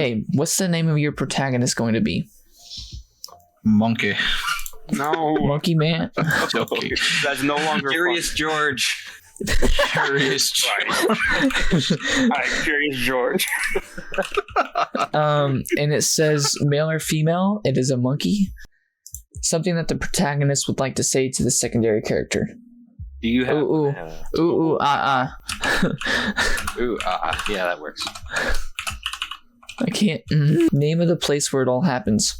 Okay, what's the name of your protagonist going to be? Monkey. No. Monkey Man? Joking. That's no longer Curious George. Curious George. Alright, Curious George. And it says male or female. It is a monkey. Something that the protagonist would like to say to the secondary character. Do you have? Ooh, Yeah, that works. I can't. Name of the place where it all happens.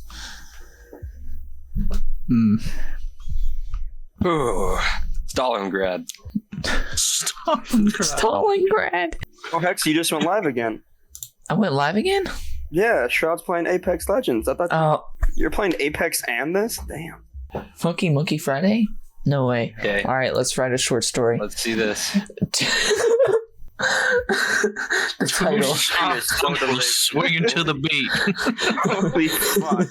Ooh, Stalingrad. Stalingrad. Oh, Hex, you just went live again. I went live again? Yeah, Shroud's playing Apex Legends. I thought you're playing Apex and this? Damn. Funky Monkey Friday? No way. Okay. All right, let's write a short story. Let's see this. The title. Swinging to the beat. Holy fuck.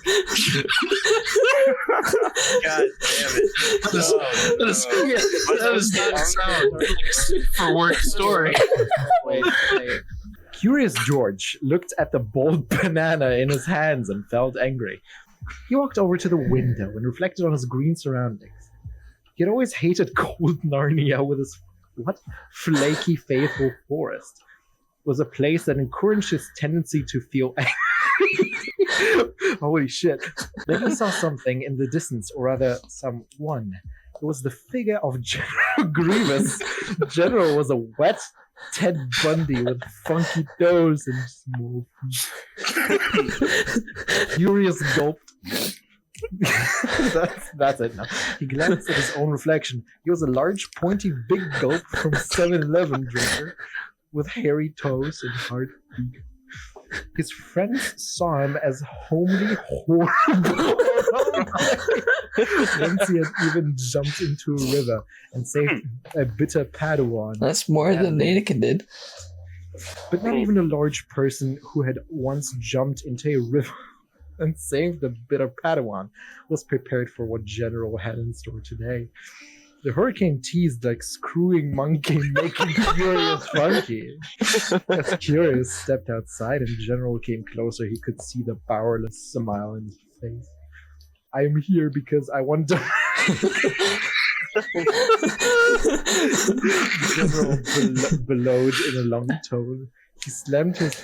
God damn it. That does not sound like a super work story. Wait. Curious George looked at the boiled banana in his hands and felt angry. He walked over to the window and reflected on his green surroundings. He had always hated cold Narnia with his flaky, faithful forest. It was a place that encouraged his tendency to feel angry. Holy shit. Then he saw something in the distance, or rather, someone. It was the figure of General Grievous. General was a wet Ted Bundy with funky toes and small feet. Furious gulped. That's it now. He glanced at his own reflection. He was a large, pointy, big gulp from 7-Eleven drinker with hairy toes and hard feet. His friends saw him as homely, horrible. Once he had even jumped into a river and saved a bitter Padawan. That's more than Anakin did. But not even a large person who had once jumped into a river and saved a bitter Padawan was prepared for what General had in store today. The hurricane teased like screwing monkey making Curious funky. As Curious stepped outside and General came closer, he could see the powerless smile in his face. I am here because I want to... General bellowed in a long tone. He slammed his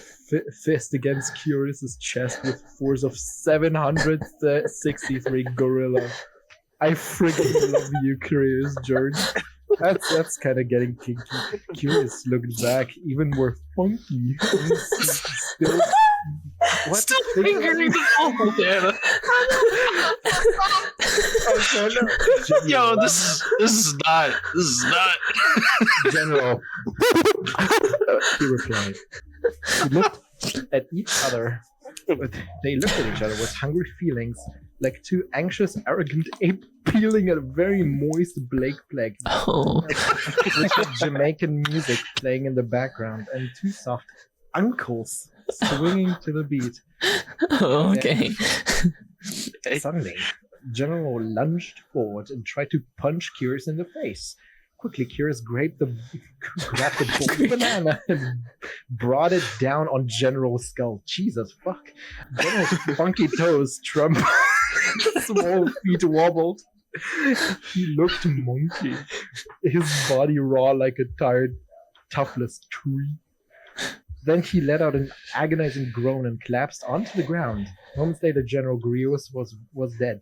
fist against Curious's chest with force of 763 gorilla. I freaking love you, Curious George. That's kind of getting kinky. Curious looked back, even more funky. Still fingering the vocal data. Yo, this is not. General. He replied. They looked at each other with hungry feelings, like two anxious, arrogant ape peeling at a very moist Blake Plague. Oh. With Jamaican music playing in the background and two soft uncles swinging to the beat. Oh, okay. Suddenly, General lunged forward and tried to punch Curious in the face. Quickly, Curious grabbed the bold banana and brought it down on General's skull. Jesus fuck. General's funky toes trembled. Small feet wobbled. He looked monkey. His body raw like a tired, toughless tree. Then he let out an agonizing groan and collapsed onto the ground. Moments later, General Grievous was dead.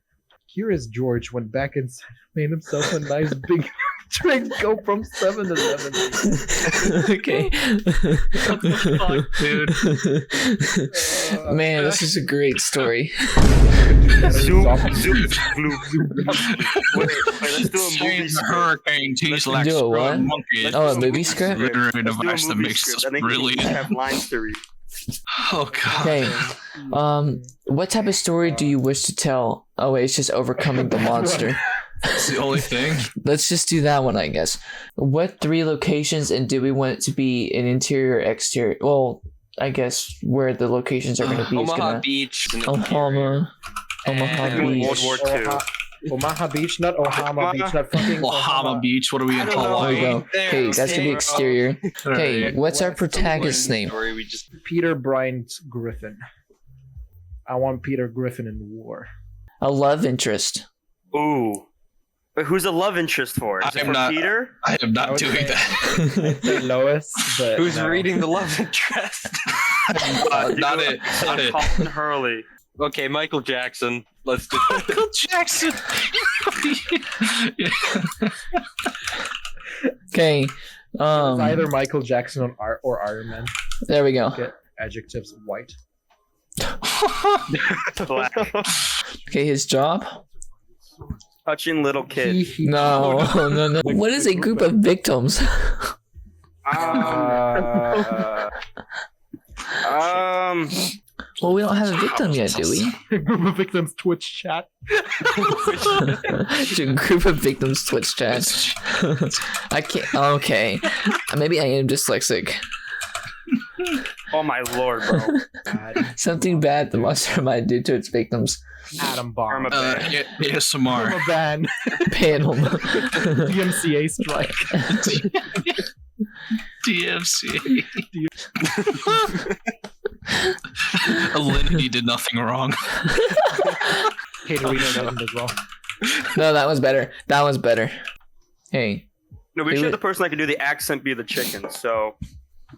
Curious George went back inside and made himself a nice big drink go from 7-Eleven. Okay. What the fuck, dude? Man, this is a great story. Zoom, blue. Wait, let's do a movie script. Hurricane tease like Do a what? screwing monkey. Oh, a movie script? Literary Let's do a device that movie makes script. us I think we brilliant. have lines to read. Oh god. Okay. What type of story do you wish to tell? Oh wait, it's just overcoming the monster. That's the only thing. Let's just do that one, I guess. What 3 locations, and do we want it to be an interior or exterior? Well, I guess where the locations are going to be is Omaha gonna... Beach. Omaha Doing Beach. World War II. Omaha Beach, not Ohama Beach, not fucking Lahama Beach. What are we in I don't know. There we Hawaii? go. Okay, that's gonna be exterior. Okay, what's our protagonist's name? Story, we just Peter Bryant Griffin. I want Peter Griffin in war. A love interest. Ooh. But who's a love interest for? Is I it am for not- Peter? I am I not would doing say- that. I'd say Lois, but who's no. reading the love interest? Not it. Not it. Colin Hurley. Okay, Michael Jackson. Let's do it. Michael Jackson. Okay. It's either Michael Jackson or Iron Man. There we go. Get adjectives white. Black. Okay, his job. Touching little kid. No, no. What is a group of victims? Well, we don't have a victim yet, do we? Group of victims Twitch chat. Group of victims Twitch chat. I can't. Okay, maybe I am dyslexic. Oh my lord, bro. Something bad the monster might do to its victims. Atom bomb. ASMR. From a ban. Panel. DMCA strike. DMC. Alinity did nothing wrong. Caterina doesn't as well. No, that was better. That was better. Hey, No, we Who should have would- the person that can do the accent be the chicken. So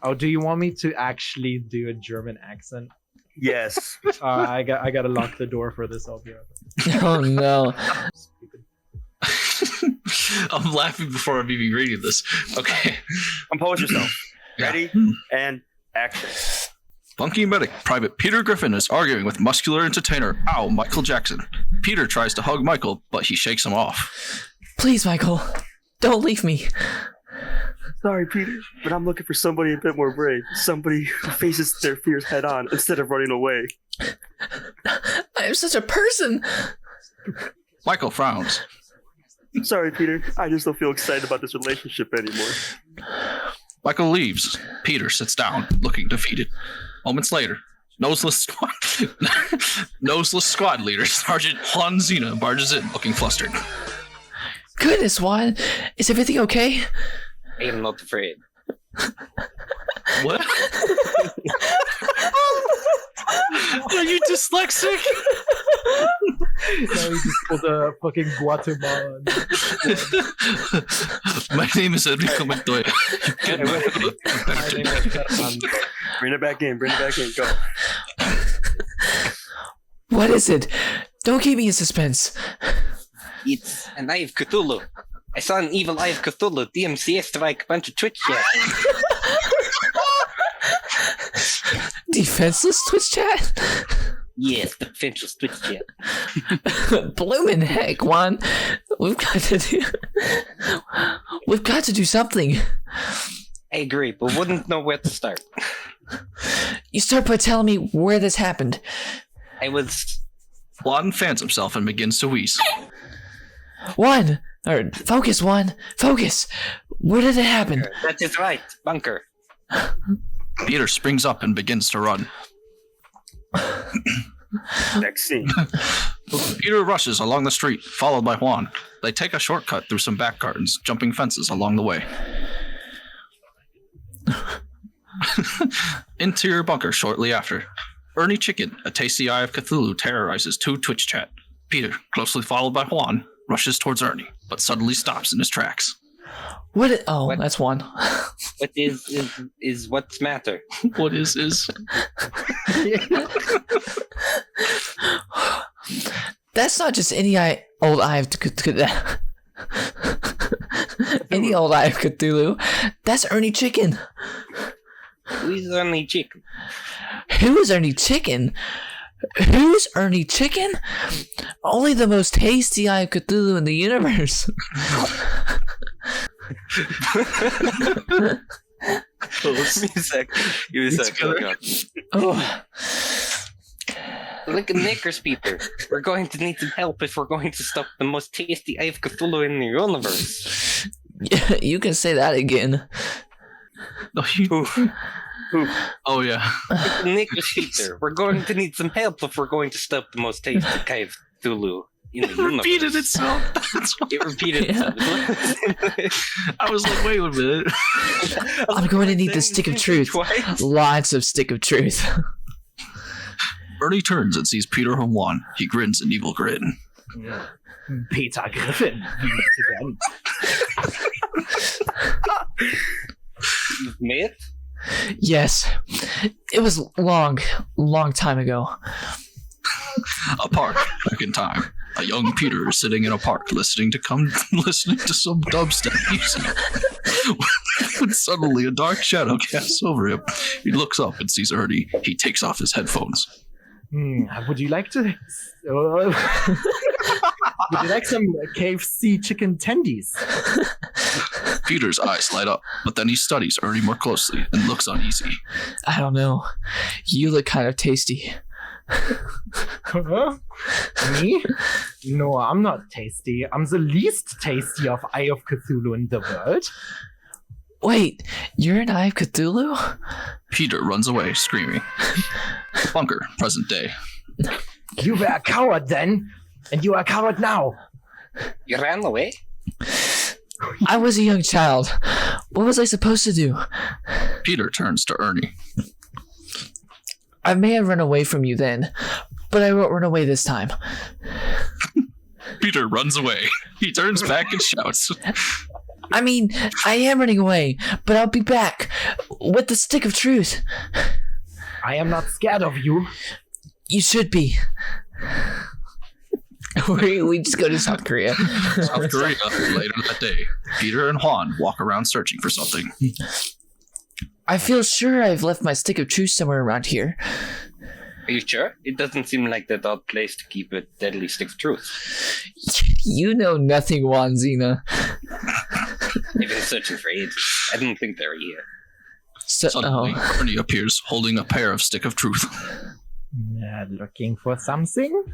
Oh, do you want me to actually do a German accent? yes. I gotta lock the door for this. I'll be right back. oh no. I'm laughing before I'm even reading this. Okay. Compose yourself. Yeah. Ready and action. Funky medic Private Peter Griffin is arguing with muscular entertainer Michael Jackson. Peter tries to hug Michael, but he shakes him off. Please, Michael, don't leave me. Sorry, Peter, but I'm looking for somebody a bit more brave. Somebody who faces their fears head on instead of running away. I am such a person. Michael frowns. Sorry, Peter. I just don't feel excited about this relationship anymore. Michael leaves. Peter sits down, looking defeated. Moments later, noseless squad leader Sergeant Juan Cena barges in, looking flustered. Goodness, Juan, is everything okay? I am not afraid. What? Are you dyslexic? Now we just pulled a fucking Guatemalan. My name is Enrico Montoya. My name is Fernando. Bring it back in. Bring it back in. Go. What is it? Don't keep me in suspense. It's an Eye of Cthulhu. I saw an evil Eye of Cthulhu. DMCA strike a bunch of Twitch chat. Defenseless Twitch chat? Yes, the defenseless Twitch chat. Bloomin' heck, Juan. We've got to do something. I agree, but wouldn't know where to start. You start by telling me where this happened. I was Juan fans himself and begins to wheeze. Focus, Juan. Focus. Where did it happen? That is right, bunker. Peter springs up and begins to run. Next scene. Peter rushes along the street, followed by Juan. They take a shortcut through some back gardens, jumping fences along the way. Interior bunker shortly after. Ernie Chicken, a tasty Eye of Cthulhu, terrorizes two Twitch chat. Peter, closely followed by Juan, rushes towards Ernie, but suddenly stops in his tracks. What? What? That's Juan. What is what's matter? What is? That's not just any old Eye of Cthulhu. Any old Eye of Cthulhu. That's Ernie Chicken. Who's only chicken? Who is Ernie Chicken? Who's Ernie Chicken? Only the most tasty Eye of Cthulhu in the universe. Give me a sec. Give me a sec. Oh. Look at Knickers, Peter. We're going to need some help if we're going to stop the most tasty Eye of Cthulhu in the universe. Yeah, you can say that again. Oh, yeah. Knickers, Peter. We're going to need some help if we're going to stop the most tasty Eye of Cthulhu in the universe. Repeated itself. That's what It repeated itself. I was like, wait a minute. I'm going to need the stick of truth. Twice. Lots of stick of truth. Ernie turns and sees Peter and Juan. He grins an evil grin. Peter Griffin, we meet again. You've met? Yes. It was long time ago. A park, back in time. A young Peter is sitting in a park listening to some dubstep music. When suddenly a dark shadow casts over him. He looks up and sees Ernie. He takes off his headphones. Would you like to? Would you like some KFC chicken tendies? Peter's eyes light up, but then he studies Ernie more closely and looks uneasy. I don't know. You look kind of tasty. Huh? Me? No, I'm not tasty. I'm the least tasty of Eye of Cthulhu in the world. Wait, you're an Eye of Cthulhu? Peter runs away, screaming. Bunker, present day. You were a coward then, and you are a coward now. You ran away? I was a young child. What was I supposed to do? Peter turns to Ernie. I may have run away from you then, but I won't run away this time. Peter runs away. He turns back and shouts. I mean, I am running away, but I'll be back with the stick of truth. I am not scared of you. You should be. We just go to South Korea. South Korea, later that day. Peter and Juan walk around searching for something. I feel sure I've left my stick of truth somewhere around here. Are you sure? It doesn't seem like the odd place to keep a deadly stick of truth. You know nothing, Juan Cena. I've been searching for ages. I didn't think they were here. Suddenly, Ernie appears holding a pair of stick of truth. Looking for something?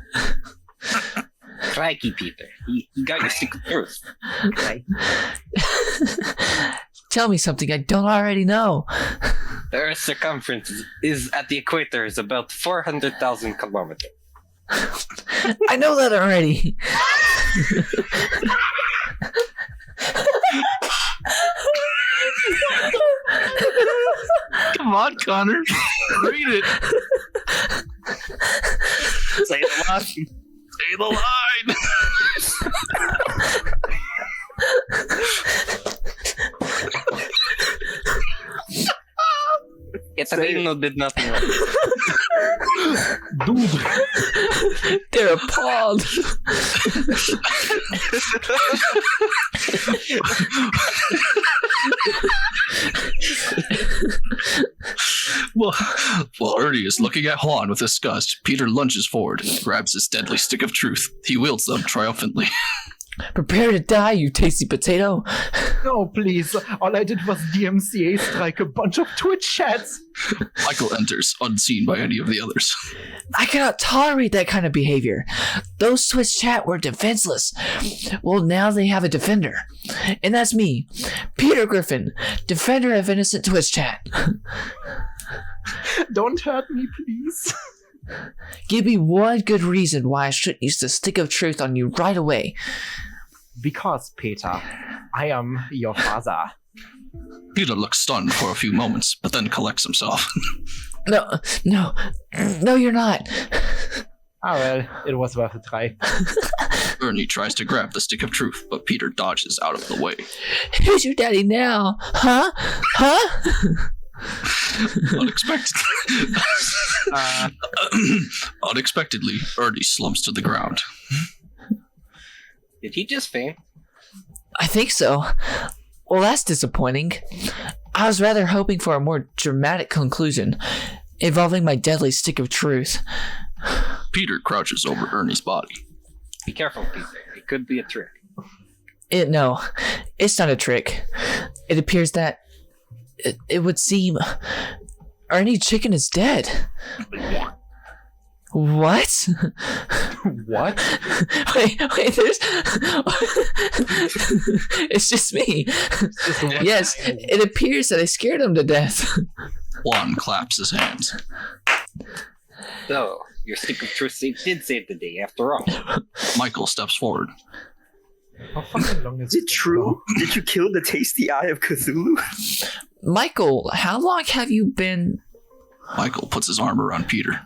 Crikey, Peter. He got your stick of truth. Right. Tell me something I don't already know. The Earth's circumference is at the equator is about 400,000 kilometers. I know that already. Come on, Connor. Read it. Say the line. Say the line. Catalino did nothing wrong. Dude. They're appalled. While Ernie is looking at Juan with disgust, Peter lunges forward and grabs his deadly stick of truth. He wields them triumphantly. Prepare to die, you tasty potato. No, please. All I did was DMCA strike a bunch of Twitch chats. Michael enters, unseen by any of the others. I cannot tolerate that kind of behavior. Those Twitch chat were defenseless. Well, now they have a defender. And that's me, Peter Griffin, defender of innocent Twitch chat. Don't hurt me, please. Give me one good reason why I shouldn't use the stick of truth on you right away. Because, Peter, I am your father. Peter looks stunned for a few moments, but then collects himself. No, you're not. Ah, well, it was worth a try. Ernie tries to grab the stick of truth, but Peter dodges out of the way. Who's your daddy now? Huh? Unexpectedly, Ernie slumps to the ground. Did he just faint? I think so. Well, that's disappointing. I was rather hoping for a more dramatic conclusion involving my deadly stick of truth. Peter crouches over Ernie's body. Be careful, Peter. It could be a trick. No, it's not a trick. It appears that it would seem Ernie Chicken is dead. What? What? Wait, there's... It's just me. Yes, it appears that I scared him to death. Juan claps his hands. So, your stick of truth did save the day after all. Michael steps forward. How fucking long Is it true? Did you kill the tasty eye of Cthulhu? Michael, how long have you been? Michael puts his arm around Peter.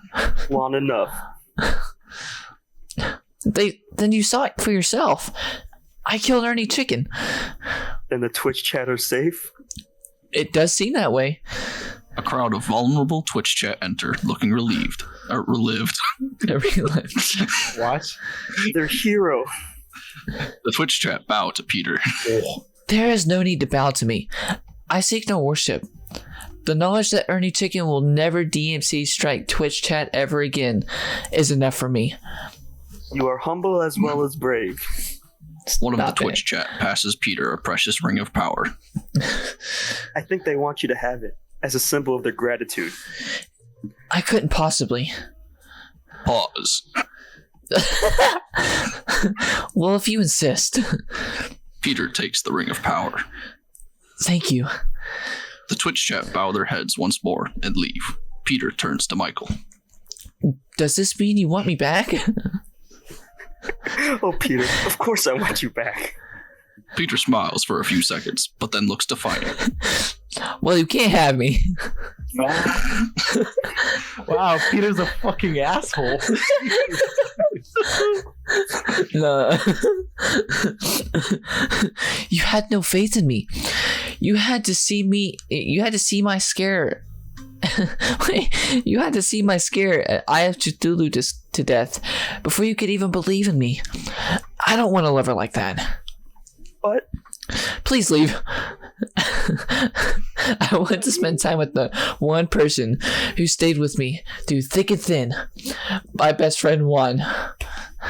Long enough. Then you saw it for yourself. I killed Ernie Chicken. And the Twitch chatter's safe? It does seem that way. A crowd of vulnerable Twitch chat enter, looking relieved. Or relived. What? Their hero. The Twitch chat bow to Peter. There is no need to bow to me. I seek no worship. The knowledge that Ernie Chicken will never DMC strike Twitch chat ever again is enough for me. You are humble as well as brave. One of Stop the Twitch chat passes Peter a precious ring of power. I think they want you to have it as a symbol of their gratitude. I couldn't possibly. Pause. Well, if you insist. Peter takes the ring of power. Thank you. The Twitch chat bow their heads once more and leave. Peter turns to Michael. Does this mean you want me back? Oh, Peter, of course I want you back. Peter smiles for a few seconds, but then looks defiant. Well, you can't have me. Wow, Peter's a fucking asshole. No. You had no faith in me. You had to see my scare. Wait, you had to see my scare at Eye of Cthulhu to death before you could even believe in me. I don't want a lover like that. What? Please leave. I want to spend time with the one person who stayed with me through thick and thin. My best friend Juan.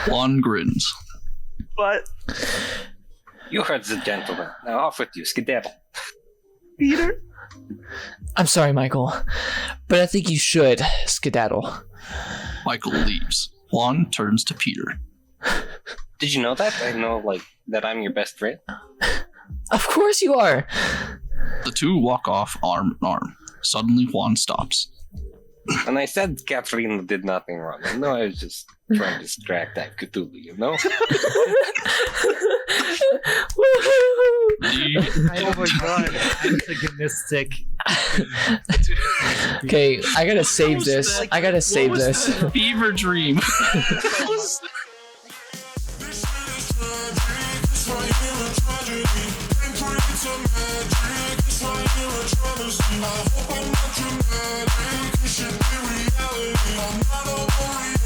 Juan grins. What? You heard the gentleman. Now off with you, skedaddle. Peter? I'm sorry, Michael, but I think you should skedaddle. Michael leaves. Juan turns to Peter. Did you know that? I know, that I'm your best friend. Of course you are. The two walk off arm in arm. Suddenly, Juan stops. And I said Katrina did nothing wrong. I know I was just trying to distract that Cthulhu, you know? Oh my god, antagonistic. Okay, I gotta save this. I gotta save this. Fever dream. I hope I'm not dramatic. It should be reality. I'm not a warrior.